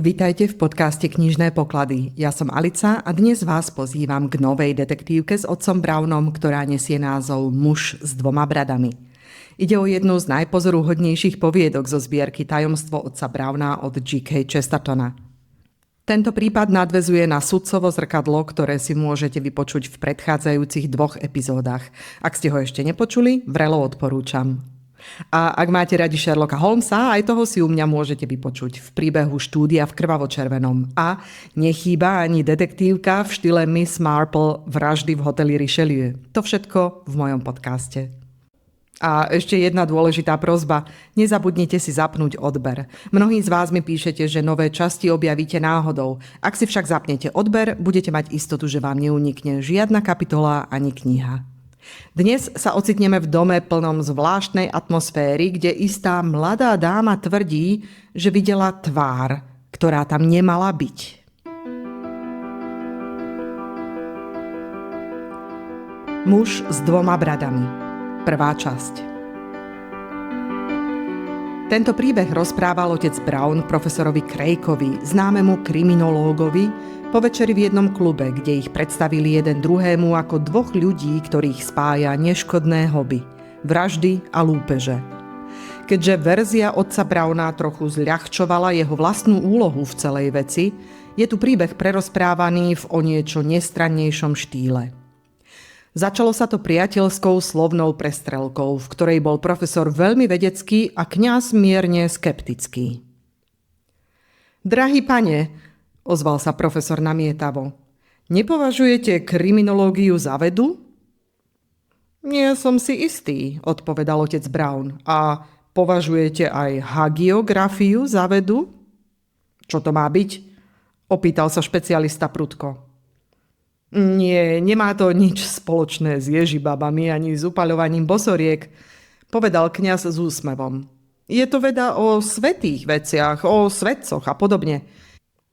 Vítajte v podcaste Knižné poklady. Ja som Alica a dnes vás pozývam k novej detektívke s otcom Brownom, ktorá nesie názov Muž s dvoma bradami. Ide o jednu z najpozoruhodnejších poviedok zo zbierky Tajomstvo otca Browna od G.K. Chestertona. Tento prípad nadväzuje na sudcovo zrkadlo, ktoré si môžete vypočuť v predchádzajúcich 2 epizódach. Ak ste ho ešte nepočuli, vrelo odporúčam. A ak máte radi Sherlocka Holmesa, aj toho si u mňa môžete vypočuť v príbehu Štúdia v krvavo-červenom. A nechýba ani detektívka v štýle Miss Marple Vraždy v hoteli Richelieu. To všetko v mojom podcaste. A ešte jedna dôležitá prosba. Nezabudnite si zapnúť odber. Mnohí z vás mi píšete, že nové časti objavíte náhodou. Ak si však zapnete odber, budete mať istotu, že vám neunikne žiadna kapitola ani kniha. Dnes sa ocitneme v dome plnom zvláštnej atmosféry, kde istá mladá dáma tvrdí, že videla tvár, ktorá tam nemala byť. Muž s dvoma bradami. Prvá časť. Tento príbeh rozprával otec Brown profesorovi Craikovi, známemu kriminológovi, po večeri v jednom klube, kde ich predstavili jeden druhému ako 2 ľudí, ktorých spája neškodné hobby, vraždy a lúpeže. Keďže verzia otca Browna trochu zľahčovala jeho vlastnú úlohu v celej veci, je tu príbeh prerozprávaný v o niečo nestrannejšom štýle. Začalo sa to priateľskou slovnou prestrelkou, v ktorej bol profesor veľmi vedecký a kňaz mierne skeptický. Drahý pane, ozval sa profesor namietavo, nepovažujete kriminológiu za vedu? Nie som si istý, odpovedal otec Brown. A považujete aj hagiografiu za vedu? Čo to má byť? Opýtal sa špecialista prudko. Nie, nemá to nič spoločné s ježibabami ani s upaľovaním bosoriek, povedal kňaz s úsmevom. Je to veda o svätých veciach, o svetcoch a podobne.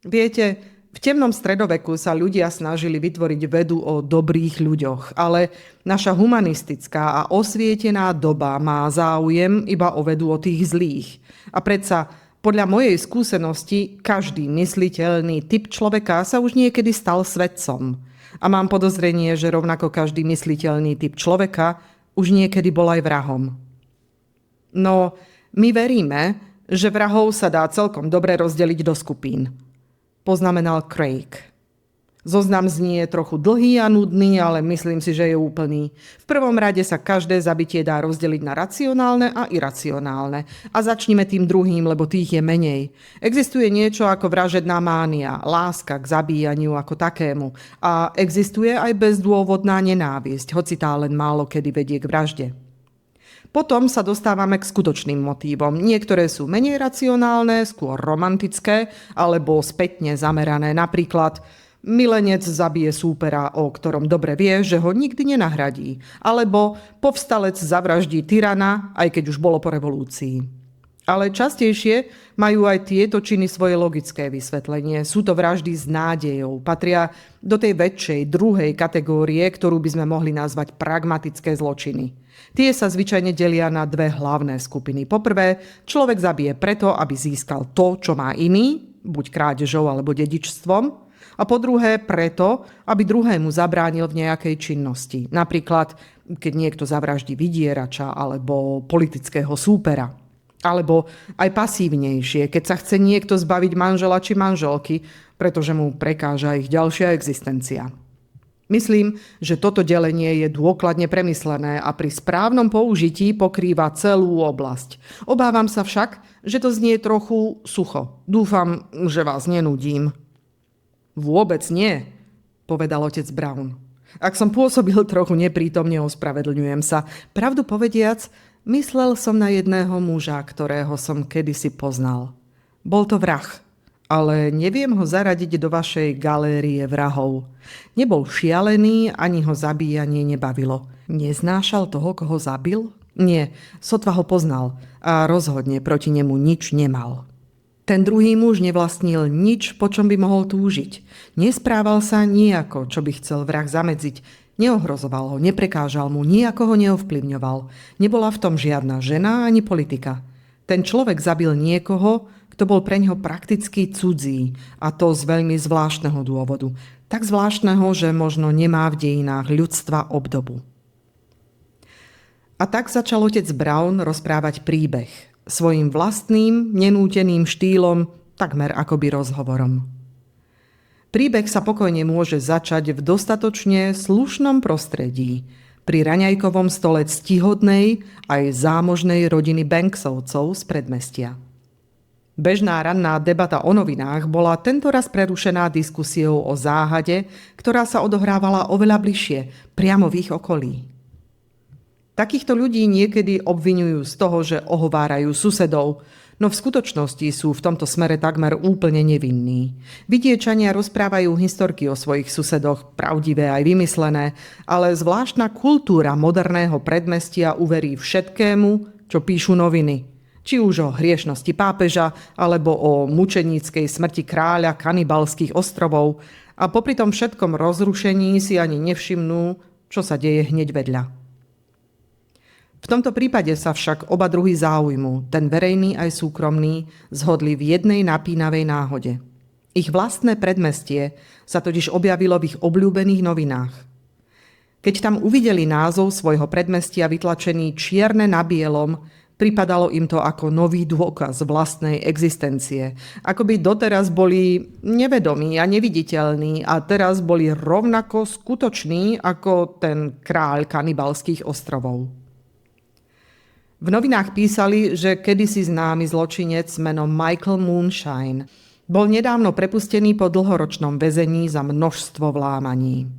Viete, v temnom stredoveku sa ľudia snažili vytvoriť vedu o dobrých ľuďoch, ale naša humanistická a osvietená doba má záujem iba o vedu o tých zlých. A predsa, podľa mojej skúsenosti, každý mysliteľný typ človeka sa už niekedy stal svetcom. A mám podozrenie, že rovnako každý mysliteľný typ človeka už niekedy bol aj vrahom. No, my veríme, že vrahov sa dá celkom dobre rozdeliť do skupín, poznamenal Craig. Zoznam znie trochu dlhý a nudný, ale myslím si, že je úplný. V prvom rade sa každé zabitie dá rozdeliť na racionálne a iracionálne. A začnime tým druhým, lebo tých je menej. Existuje niečo ako vražedná mánia, láska k zabíjaniu ako takému. A existuje aj bezdôvodná nenávisť, hoci tá len málo kedy vedie k vražde. Potom sa dostávame k skutočným motívom. Niektoré sú menej racionálne, skôr romantické, alebo spätne zamerané. Napríklad milenec zabije súpera, o ktorom dobre vie, že ho nikdy nenahradí. Alebo povstalec zavraždí tyrana, aj keď už bolo po revolúcii. Ale častejšie majú aj tieto činy svoje logické vysvetlenie. Sú to vraždy s nádejou. Patria do tej väčšej, druhej kategórie, ktorú by sme mohli nazvať pragmatické zločiny. Tie sa zvyčajne delia na 2 hlavné skupiny. Poprvé, človek zabije preto, aby získal to, čo má iný, buď krádežou alebo dedičstvom. A po druhé preto, aby druhému zabránil v nejakej činnosti. Napríklad, keď niekto zavraždí vydierača alebo politického súpera. Alebo aj pasívnejšie, keď sa chce niekto zbaviť manžela či manželky, pretože mu prekáža ich ďalšia existencia. Myslím, že toto delenie je dôkladne premyslené a pri správnom použití pokrýva celú oblasť. Obávam sa však, že to znie trochu sucho. Dúfam, že vás nenudím. Vôbec nie, povedal otec Brown. Ak som pôsobil trochu neprítomne, ospravedlňujem sa. Pravdu povediac, myslel som na jedného muža, ktorého som kedysi poznal. Bol to vrah, ale neviem ho zaradiť do vašej galérie vrahov. Nebol šialený, ani ho zabíjanie nebavilo. Neznášal toho, koho zabil? Nie, sotva ho poznal a rozhodne proti nemu nič nemal. Ten druhý muž nevlastnil nič, po čom by mohol túžiť. Nesprával sa nijako, čo by chcel vrah zamedziť. Neohrozoval ho, neprekážal mu, nijako ho neovplyvňoval. Nebola v tom žiadna žena ani politika. Ten človek zabil niekoho, kto bol preňho prakticky cudzí, a to z veľmi zvláštneho dôvodu. Tak zvláštneho, že možno nemá v dejinách ľudstva obdobu. A tak začal otec Brown rozprávať príbeh. Svojím vlastným, nenúteným štýlom, takmer akoby rozhovorom. Príbeh sa pokojne môže začať v dostatočne slušnom prostredí, pri raňajkovom stole ctihodnej aj zámožnej rodiny Banksovcov z predmestia. Bežná ranná debata o novinách bola tentoraz prerušená diskusiou o záhade, ktorá sa odohrávala oveľa bližšie, priamo v ich okolí. Takýchto ľudí niekedy obviňujú z toho, že ohovárajú susedov, no v skutočnosti sú v tomto smere takmer úplne nevinní. Vidiečania rozprávajú historky o svojich susedoch, pravdivé aj vymyslené, ale zvláštna kultúra moderného predmestia uverí všetkému, čo píšu noviny. Či už o hriešnosti pápeža, alebo o mučeníckej smrti kráľa Kanibalských ostrovov a popri tom všetkom rozrušení si ani nevšimnú, čo sa deje hneď vedľa. V tomto prípade sa však oba druhy záujmu, ten verejný aj súkromný, zhodli v jednej napínavej náhode. Ich vlastné predmestie sa totiž objavilo v ich obľúbených novinách. Keď tam uvideli názov svojho predmestia vytlačený čierne na bielom, pripadalo im to ako nový dôkaz vlastnej existencie. Ako by doteraz boli nevedomí a neviditeľní a teraz boli rovnako skutoční ako ten kráľ Kanibalských ostrovov. V novinách písali, že kedysi známy zločinec menom Michael Moonshine bol nedávno prepustený po dlhoročnom väzení za množstvo vlámaní.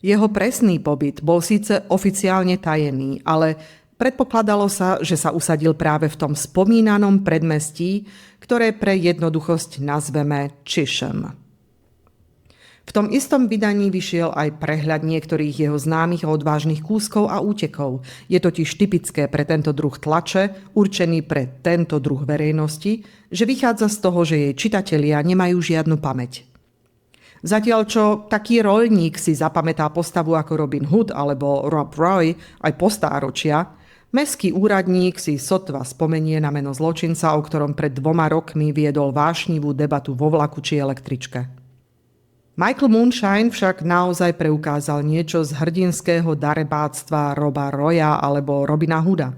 Jeho presný pobyt bol síce oficiálne tajený, ale predpokladalo sa, že sa usadil práve v tom spomínanom predmestí, ktoré pre jednoduchosť nazveme Chisholm. V tom istom vydaní vyšiel aj prehľad niektorých jeho známych a odvážnych kúskov a útekov. Je totiž typické pre tento druh tlače, určený pre tento druh verejnosti, že vychádza z toho, že jej čitatelia nemajú žiadnu pamäť. Zatiaľ čo taký roľník si zapamätá postavu ako Robin Hood alebo Rob Roy aj po stáročia, mestský úradník si sotva spomenie na meno zločinca, o ktorom pred 2 rokmi viedol vášnivú debatu vo vlaku či električke. Michael Moonshine však naozaj preukázal niečo z hrdinského darebáctva Roba Roya alebo Robina Hooda.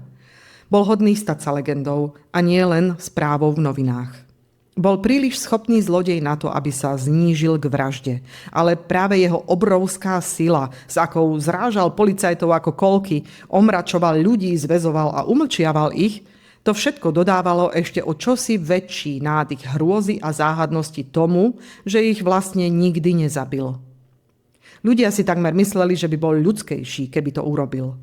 Bol hodný stať sa legendou a nie len správou v novinách. Bol príliš schopný zlodej na to, aby sa znížil k vražde, ale práve jeho obrovská sila, s akou zrážal policajtov ako kolky, omračoval ľudí, zväzoval a umlčiaval ich, to všetko dodávalo ešte o čosi väčší nádych hrôzy a záhadnosti tomu, že ich vlastne nikdy nezabil. Ľudia si takmer mysleli, že by bol ľudskejší, keby to urobil.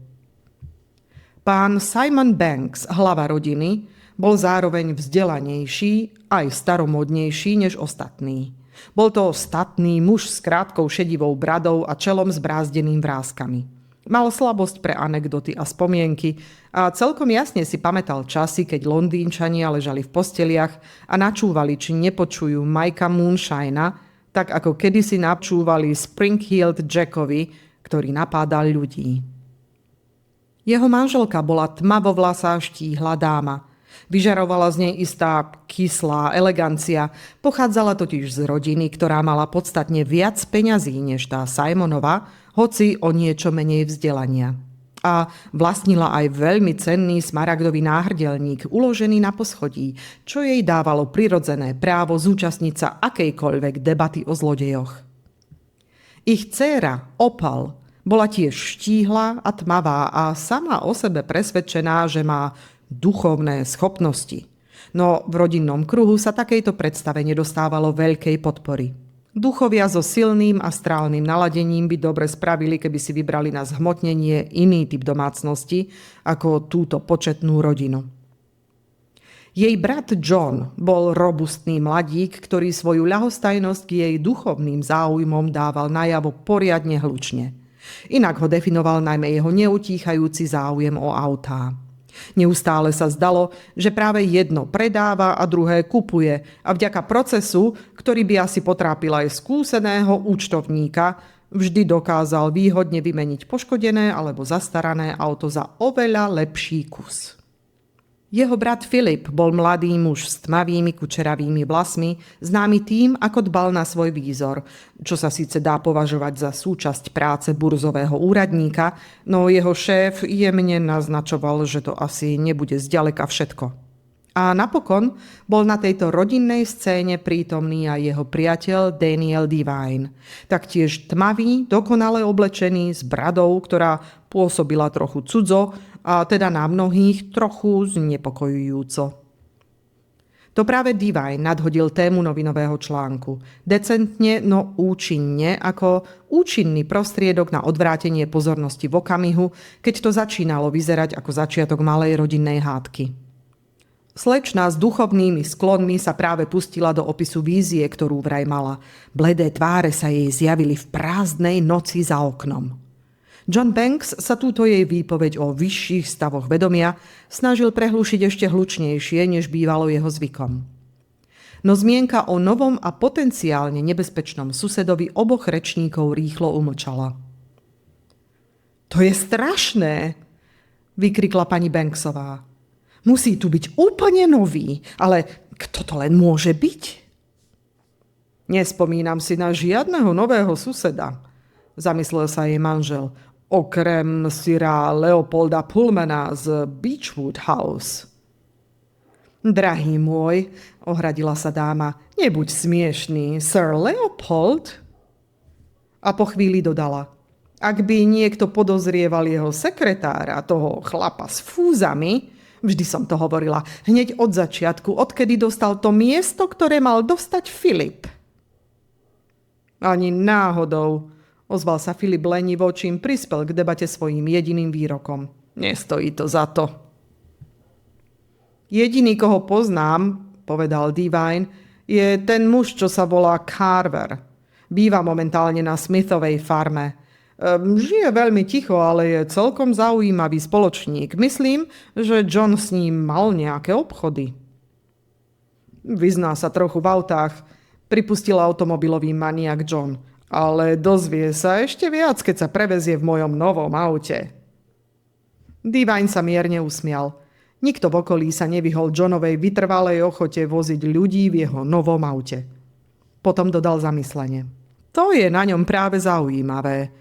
Pán Simon Banks, hlava rodiny, bol zároveň vzdelanejší aj staromodnejší než ostatní. Bol to statný muž s krátkou šedivou bradou a čelom zbrázdeným vráskami. Mal slabosť pre anekdoty a spomienky a celkom jasne si pamätal časy, keď Londýnčania ležali v posteliach a načúvali, či nepočujú Mikea Moonshina, tak ako kedysi načúvali Spring-Heeled Jackovi, ktorý napádal ľudí. Jeho manželka bola tmavovlasá štíhla dáma. Vyžarovala z nej istá kyslá elegancia. Pochádzala totiž z rodiny, ktorá mala podstatne viac peňazí než tá Simonova, hoci o niečo menej vzdelania. A vlastnila aj veľmi cenný smaragdový náhrdelník, uložený na poschodí, čo jej dávalo prirodzené právo zúčastniť sa akejkoľvek debaty o zlodejoch. Ich dcéra, Opal, bola tiež štíhla a tmavá a sama o sebe presvedčená, že má duchovné schopnosti. No v rodinnom kruhu sa takejto predstave nedostávalo veľkej podpory. Duchovia so silným astrálnym naladením by dobre spravili, keby si vybrali na zhmotnenie iný typ domácnosti ako túto početnú rodinu. Jej brat John bol robustný mladík, ktorý svoju ľahostajnosť k jej duchovným záujmom dával najavo poriadne hlučne. Inak ho definoval najmä jeho neutíchajúci záujem o autá. Neustále sa zdalo, že práve jedno predáva a druhé kupuje a vďaka procesu, ktorý by asi potrápil aj skúseného účtovníka, vždy dokázal výhodne vymeniť poškodené alebo zastarané auto za oveľa lepší kus. Jeho brat Filip bol mladý muž s tmavými kučeravými vlasmi, známy tým, ako dbal na svoj výzor, čo sa síce dá považovať za súčasť práce burzového úradníka, no jeho šéf jemne naznačoval, že to asi nebude zďaleka všetko. A napokon bol na tejto rodinnej scéne prítomný aj jeho priateľ Daniel Devine, taktiež tmavý, dokonale oblečený, s bradou, ktorá pôsobila trochu cudzo, a teda na mnohých trochu znepokojujúco. To práve Devine nadhodil tému novinového článku. Decentne, no účinne, ako účinný prostriedok na odvrátenie pozornosti v okamihu, keď to začínalo vyzerať ako začiatok malej rodinnej hádky. Slečna s duchovnými sklonmi sa práve pustila do opisu vízie, ktorú vraj mala. Bledé tváre sa jej zjavili v prázdnej noci za oknom. John Banks sa túto jej výpoveď o vyšších stavoch vedomia snažil prehlušiť ešte hlučnejšie, než bývalo jeho zvykom. No zmienka o novom a potenciálne nebezpečnom susedovi oboch rečníkov rýchlo umlčala. To je strašné, vykrikla pani Banksová. Musí tu byť úplne nový, ale kto to len môže byť? Nespomínam si na žiadneho nového suseda, zamyslel sa jej manžel, okrem sira Leopolda Pullmana z Beechwood House. Drahý môj, ohradila sa dáma, nebuď smiešný, Sir Leopold? A po chvíli dodala, ak by niekto podozrieval jeho sekretára, toho chlapa s fúzami, vždy som to hovorila, hneď od začiatku, odkedy dostal to miesto, ktoré mal dostať Filip. Ani náhodou, ozval sa Filip lenivo, čím prispel k debate svojím jediným výrokom. Nestojí to za to. Jediný, koho poznám, povedal Devine, je ten muž, čo sa volá Carver. Býva momentálne na Smithovej farme. Žije veľmi ticho, ale je celkom zaujímavý spoločník. Myslím, že John s ním mal nejaké obchody. Vyzná sa trochu v autách, pripustil automobilový maniak John. Ale dozvie sa ešte viac, keď sa prevezie v mojom novom aute. Devine sa mierne usmial. Nikto v okolí sa nevyhol Johnovej vytrvalej ochote voziť ľudí v jeho novom aute. Potom dodal zamyslenie. To je na ňom práve zaujímavé.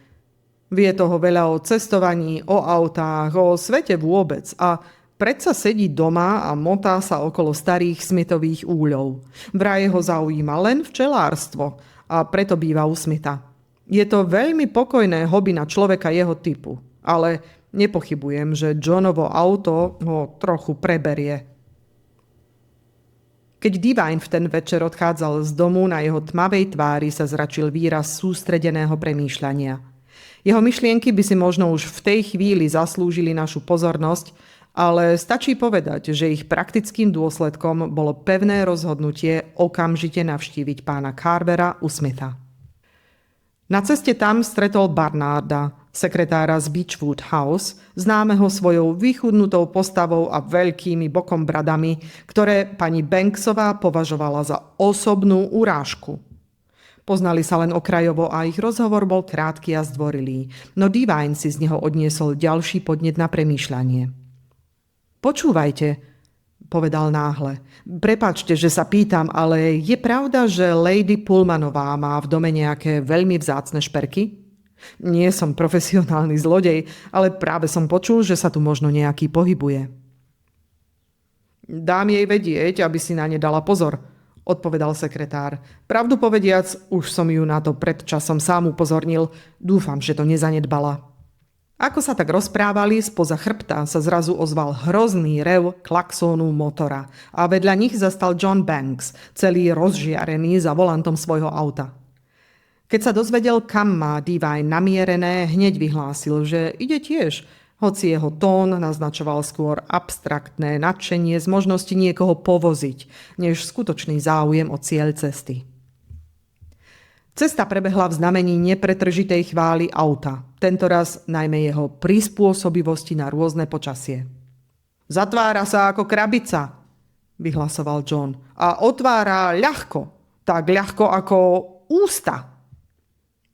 Vie toho veľa o cestovaní, o autách, o svete vôbec a predsa sedí doma a motá sa okolo starých Smithových úľov. Vraj ho zaujíma len včelárstvo a preto býva u Smitha. Je to veľmi pokojné hobby na človeka jeho typu, ale nepochybujem, že Johnovo auto ho trochu preberie. Keď Devine v ten večer odchádzal z domu, na jeho tmavej tvári sa zračil výraz sústredeného premýšľania. Jeho myšlienky by si možno už v tej chvíli zaslúžili našu pozornosť, ale stačí povedať, že ich praktickým dôsledkom bolo pevné rozhodnutie okamžite navštíviť pána Carvera u Smitha. Na ceste tam stretol Barnarda, sekretára z Beechwood House, známeho svojou vychudnutou postavou a veľkými bokom bradami, ktoré pani Banksová považovala za osobnú urážku. Poznali sa len okrajovo a ich rozhovor bol krátky a zdvorilý, no Devine si z neho odniesol ďalší podnet na premýšľanie. Počúvajte, povedal náhle. Prepáčte, že sa pýtam, ale je pravda, že Lady Pullmanová má v dome nejaké veľmi vzácne šperky? Nie som profesionálny zlodej, ale práve som počul, že sa tu možno nejaký pohybuje. Dám jej vedieť, aby si na ne dala pozor, odpovedal sekretár. Pravdu povediac, už som ju na to pred časom sám upozornil. Dúfam, že to nezanedbala. Ako sa tak rozprávali, spoza chrbta sa zrazu ozval hrozný rev klaxónu motora a vedľa nich zastal John Banks, celý rozžiarený za volantom svojho auta. Keď sa dozvedel, kam má Devine namierené, hneď vyhlásil, že ide tiež, hoci jeho tón naznačoval skôr abstraktné nadšenie z možnosti niekoho povoziť, než skutočný záujem o cieľ cesty. Cesta prebehla v znamení nepretržitej chvály auta, tentoraz najmä jeho prispôsobivosti na rôzne počasie. Zatvára sa ako krabica, vyhlasoval John, a otvára ľahko, tak ľahko ako ústa.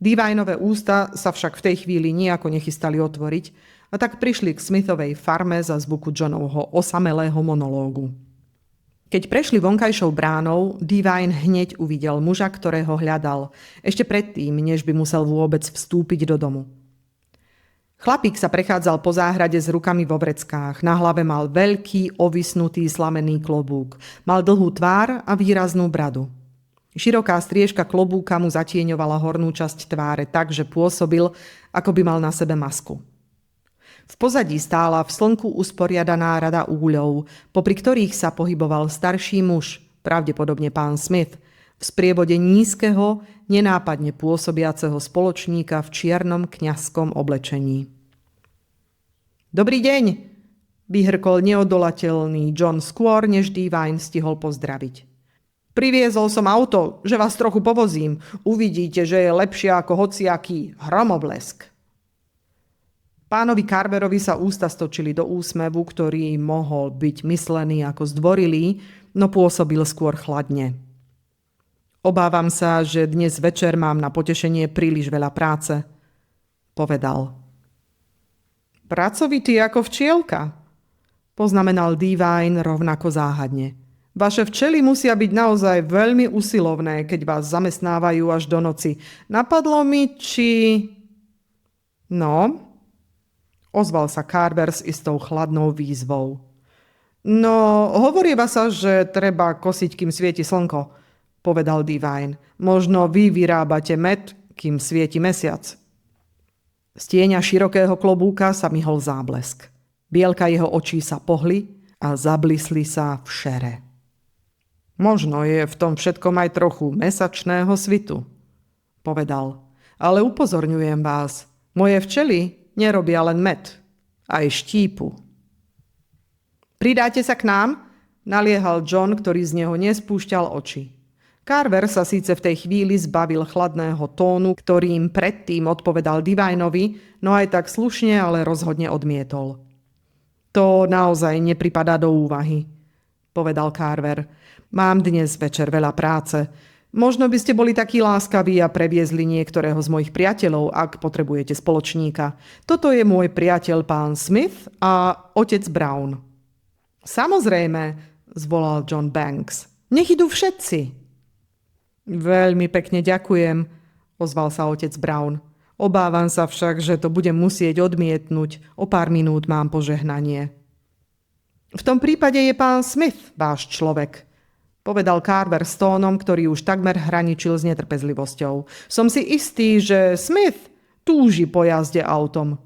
Devineové ústa sa však v tej chvíli nejako nechystali otvoriť A tak prišli k Smithovej farme za zvuku Johnovho osamelého monológu. Keď prešli vonkajšou bránou, Devine hneď uvidel muža, ktorého hľadal, ešte predtým, než by musel vôbec vstúpiť do domu. Chlapík sa prechádzal po záhrade s rukami vo vreckách. Na hlave mal veľký, ovisnutý slamený klobúk. Mal dlhú tvár a výraznú bradu. Široká striežka klobúka mu zatieňovala hornú časť tváre tak, že pôsobil, ako by mal na sebe masku. V pozadí stála v slnku usporiadaná rada úľov, popri ktorých sa pohyboval starší muž, pravdepodobne pán Smith, v sprievode nízkeho, nenápadne pôsobiaceho spoločníka v čiernom kňazskom oblečení. Dobrý deň, vyhrkol neodolateľný John skôr, než Devine stihol pozdraviť. Priviezol som auto, že vás trochu povozím. Uvidíte, že je lepšie ako hociaký hromoblesk. Pánovi Carverovi sa ústa stočili do úsmevu, ktorý mohol byť myslený ako zdvorilý, no pôsobil skôr chladne. Obávam sa, že dnes večer mám na potešenie príliš veľa práce, povedal. Pracovitý ako včielka, poznamenal Devine rovnako záhadne. Vaše včely musia byť naozaj veľmi usilovné, keď vás zamestnávajú až do noci. Napadlo mi, či... No, ozval sa Carver s istou chladnou výzvou. No, hovorieva sa, že treba kosiť, kým svieti slnko, povedal Devine. Možno vy vyrábate med, kým svieti mesiac. Z tieňa širokého klobúka sa myhol záblesk. Bielka jeho očí sa pohli a zablisli sa v šere. Možno je v tom všetkom aj trochu mesačného svitu, povedal. Ale upozorňujem vás, moje včely nerobia len med, aj štípu. Pridáte sa k nám? Naliehal John, ktorý z neho nespúšťal oči. Carver sa síce v tej chvíli zbavil chladného tónu, ktorým predtým odpovedal Devineovi, no aj tak slušne, ale rozhodne odmietol. To naozaj nepripadá do úvahy, povedal Carver. Mám dnes večer veľa práce. Možno by ste boli takí láskaví a previezli niektorého z mojich priateľov, ak potrebujete spoločníka. Toto je môj priateľ pán Smith a otec Brown. Samozrejme, zvolal John Banks. Nech idú všetci. Veľmi pekne ďakujem, ozval sa otec Brown. Obávam sa však, že to budem musieť odmietnúť. O pár minút mám požehnanie. V tom prípade je pán Smith váš človek, povedal Carver s tónom, ktorý už takmer hraničil s netrpezlivosťou. Som si istý, že Smith túži po jazde autom.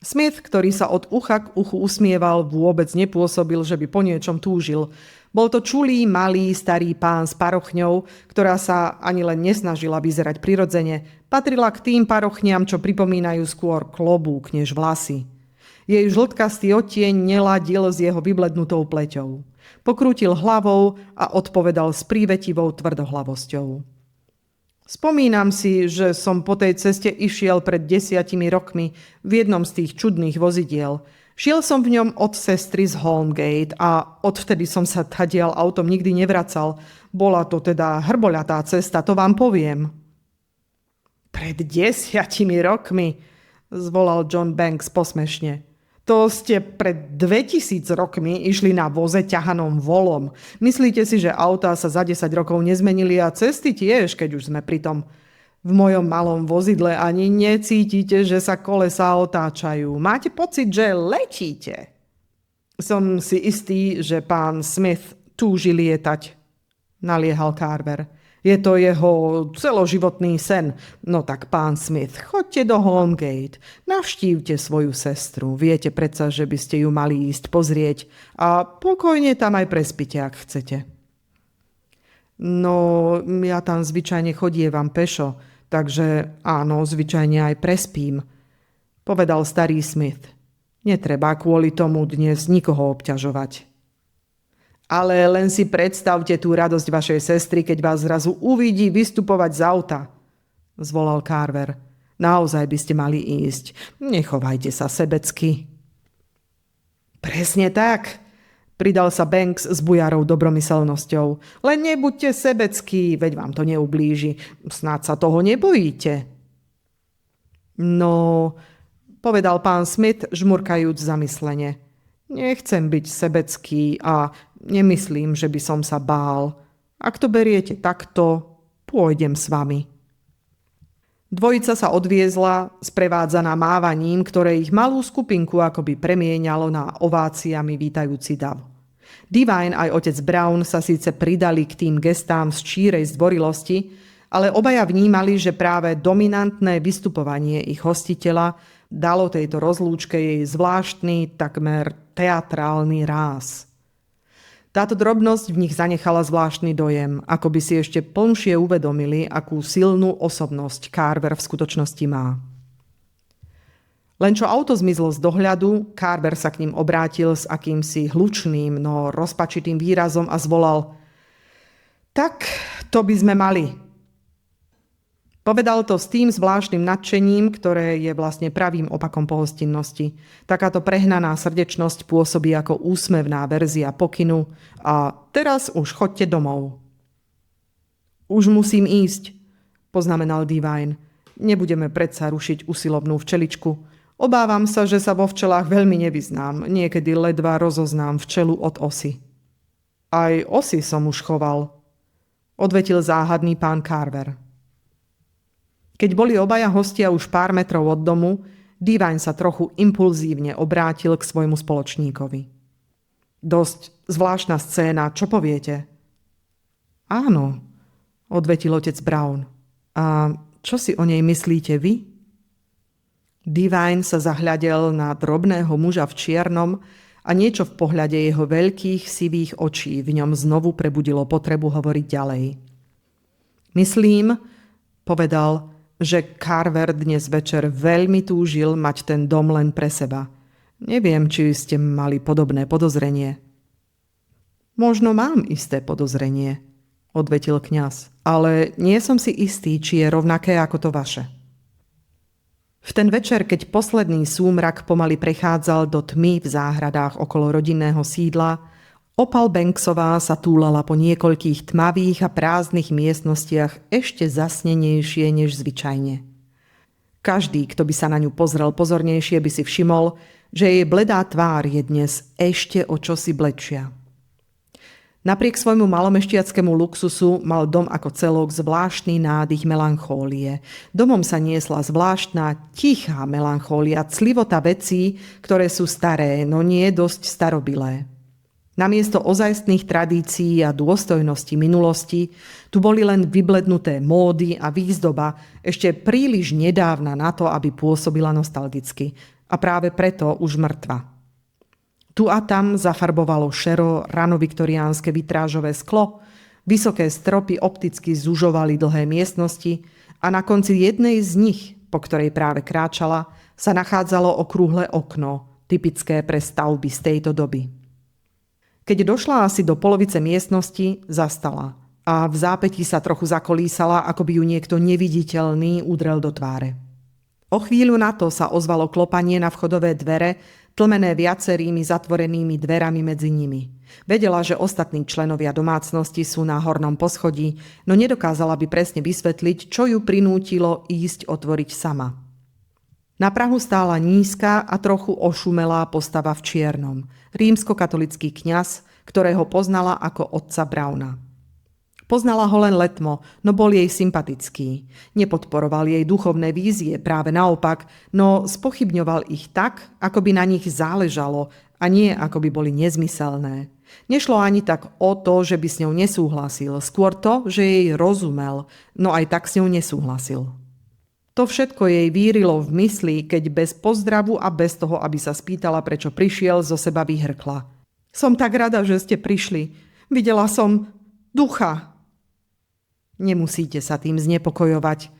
Smith, ktorý sa od ucha k uchu usmieval, vôbec nepôsobil, že by po niečom túžil. Bol to čulý, malý, starý pán s parochňou, ktorá sa ani len nesnažila vyzerať prirodzene. Patrila k tým parochňam, čo pripomínajú skôr klobúk než vlasy. Jej žltkastý odtieň neladil s jeho vyblednutou pleťou. Pokrútil hlavou a odpovedal s prívetivou tvrdohlavosťou. Spomínam si, že som po tej ceste išiel pred 10 rokmi v jednom z tých čudných vozidiel. Šiel som v ňom od sestry z Holmgate a odvtedy som sa tadiaľ autom nikdy nevracal. Bola to teda hrboľatá cesta, to vám poviem. Pred 10 rokmi, zvolal John Banks posmešne. To ste pred 2000 rokmi išli na voze ťahanom volom. Myslíte si, že autá sa za 10 rokov nezmenili a cesty tiež, keď už sme pri tom? V mojom malom vozidle ani necítite, že sa kolesá otáčajú. Máte pocit, že letíte? Som si istý, že pán Smith túži lietať, naliehal Carver. Je to jeho celoživotný sen. No tak, pán Smith, choďte do Holmgate, navštívte svoju sestru. Viete predsa, že by ste ju mali ísť pozrieť a pokojne tam aj prespite, ak chcete. No, ja tam zvyčajne chodievam pešo, takže áno, zvyčajne aj prespím, povedal starý Smith. Netreba kvôli tomu dnes nikoho obťažovať. Ale len si predstavte tú radosť vašej sestry, keď vás zrazu uvidí vystupovať z auta, zvolal Carver. Naozaj by ste mali ísť. Nechovajte sa sebecky. Presne tak, pridal sa Banks s bujarou dobromyselnosťou. Len nebuďte sebeckí, veď vám to neublíži. Snáď sa toho nebojíte. No, povedal pán Smith, žmurkajúc zamyslene. Nechcem byť sebecký a nemyslím, že by som sa bál. Ak to beriete takto, pôjdem s vami. Dvojica sa odviezla, sprevádzaná mávaním, ktoré ich malú skupinku akoby premieňalo na ováciami vítajúci dav. Divine aj otec Brown sa síce pridali k tým gestám z čírej zdvorilosti, ale obaja vnímali, že práve dominantné vystupovanie ich hostiteľa dalo tejto rozlúčke jej zvláštny, takmer teatrálny ráz. Táto drobnosť v nich zanechala zvláštny dojem, ako by si ešte plnšie uvedomili, akú silnú osobnosť Carver v skutočnosti má. Len čo auto zmizlo z dohľadu, Carver sa k ním obrátil s akýmsi hlučným, no rozpačitým výrazom a zvolal: Tak, to by sme mali. Povedal to s tým zvláštnym nadšením, ktoré je vlastne pravým opakom pohostinnosti. Takáto prehnaná srdečnosť pôsobí ako úsmevná verzia pokynu a teraz už choďte domov. Už musím ísť, poznamenal Divine. Nebudeme predsa rušiť usilovnú včeličku. Obávam sa, že sa vo včelách veľmi nevyznám. Niekedy ledva rozoznám včelu od osy. Aj osy som už choval, odvetil záhadný pán Carver. Keď boli obaja hostia už pár metrov od domu, Divine sa trochu impulzívne obrátil k svojmu spoločníkovi. Dosť zvláštna scéna, čo poviete? Áno, odvetil otec Brown. A čo si o nej myslíte vy? Divine sa zahľadel na drobného muža v čiernom a niečo v pohľade jeho veľkých sivých očí v ňom znovu prebudilo potrebu hovoriť ďalej. Myslím, povedal, že Carver dnes večer veľmi túžil mať ten dom len pre seba. Neviem, či ste mali podobné podozrenie. Možno mám isté podozrenie, odvetil kňaz, ale nie som si istý, či je rovnaké ako to vaše. V ten večer, keď posledný súmrak pomaly prechádzal do tmy v záhradách okolo rodinného sídla, Opal Banksová sa túlala po niekoľkých tmavých a prázdnych miestnostiach ešte zasnenejšie než zvyčajne. Každý, kto by sa na ňu pozrel pozornejšie, by si všimol, že jej bledá tvár je dnes ešte o čosi bledšia. Napriek svojmu malomešťackému luxusu mal dom ako celok zvláštny nádych melanchólie. Domom sa niesla zvláštna, tichá melanchólia, clivota vecí, ktoré sú staré, no nie dosť starobilé. Namiesto ozajstných tradícií a dôstojnosti minulosti tu boli len vyblednuté módy a výzdoba ešte príliš nedávna na to, aby pôsobila nostalgicky. A práve preto už mŕtva. Tu a tam zafarbovalo šero ranoviktoriánske vitrážové sklo, vysoké stropy opticky zužovali dlhé miestnosti a na konci jednej z nich, po ktorej práve kráčala, sa nachádzalo okrúhle okno, typické pre stavby z tejto doby. Keď došla asi do polovice miestnosti, zastala a v zápätí sa trochu zakolísala, ako by ju niekto neviditeľný udrel do tváre. O chvíľu na to sa ozvalo klopanie na vchodové dvere, tlmené viacerými zatvorenými dverami medzi nimi. Vedela, že ostatní členovia domácnosti sú na hornom poschodí, no nedokázala by presne vysvetliť, čo ju prinútilo ísť otvoriť sama. Na prahu stála nízka a trochu ošumelá postava v čiernom, rímskokatolický kňaz, ktorého poznala ako otca Browna. Poznala ho len letmo, no bol jej sympatický. Nepodporoval jej duchovné vízie, práve naopak, no spochybňoval ich tak, ako by na nich záležalo a nie ako by boli nezmyselné. Nešlo ani tak o to, že by s ňou nesúhlasil, skôr to, že jej rozumel, no aj tak s ňou nesúhlasil. To všetko jej vírilo v mysli, keď bez pozdravu a bez toho, aby sa spýtala, prečo prišiel, zo seba vyhrkla. Som tak rada, že ste prišli. Videla som ducha. Nemusíte sa tým znepokojovať,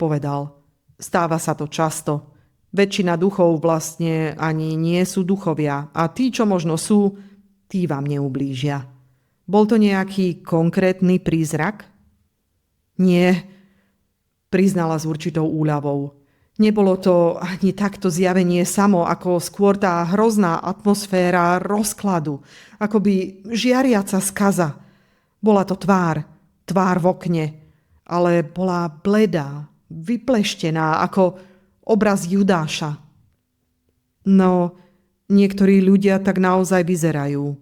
povedal. Stáva sa to často. Väčšina duchov vlastne ani nie sú duchovia a tí, čo možno sú, tí vám neublížia. Bol to nejaký konkrétny prízrak? Nie, priznala s určitou úľavou. Nebolo to ani takto zjavenie samo, ako skôr tá hrozná atmosféra rozkladu, akoby žiariaca skaza. Bola to tvár v okne, ale bola bledá, vypleštená ako obraz Judáša. No, niektorí ľudia tak naozaj vyzerajú,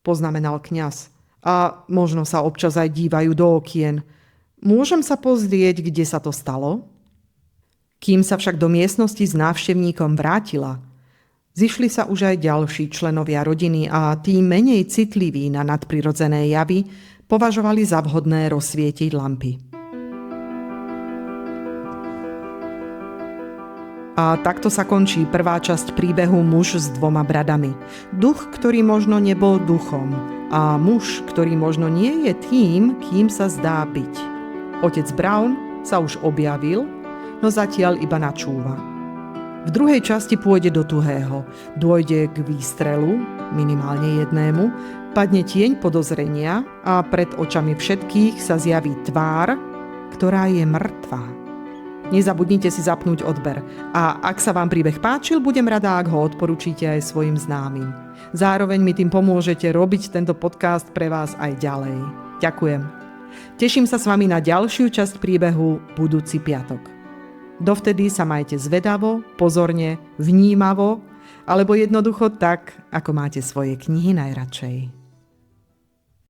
poznamenal kňaz. A možno sa občas aj dívajú do okien. Môžem sa pozrieť, kde sa to stalo? Kým sa však do miestnosti s návštevníkom vrátila, zišli sa už aj ďalší členovia rodiny a tí menej citliví na nadprirodzené javy považovali za vhodné rozsvietiť lampy. A takto sa končí prvá časť príbehu Muž s dvoma bradami. Duch, ktorý možno nebol duchom a muž, ktorý možno nie je tým, kým sa zdá byť. Otec Brown sa už objavil, no zatiaľ iba načúva. V druhej časti pôjde do tuhého. Dôjde k výstrelu, minimálne jednému, padne tieň podozrenia a pred očami všetkých sa zjaví tvár, ktorá je mŕtvá. Nezabudnite si zapnúť odber. A ak sa vám príbeh páčil, budem rada, ak ho odporúčite aj svojim známym. Zároveň mi tým pomôžete robiť tento podcast pre vás aj ďalej. Ďakujem. Teším sa s vami na ďalšiu časť príbehu budúci piatok. Dovtedy sa majte zvedavo, pozorne, vnímavo, alebo jednoducho tak, ako máte svoje knihy najradšej.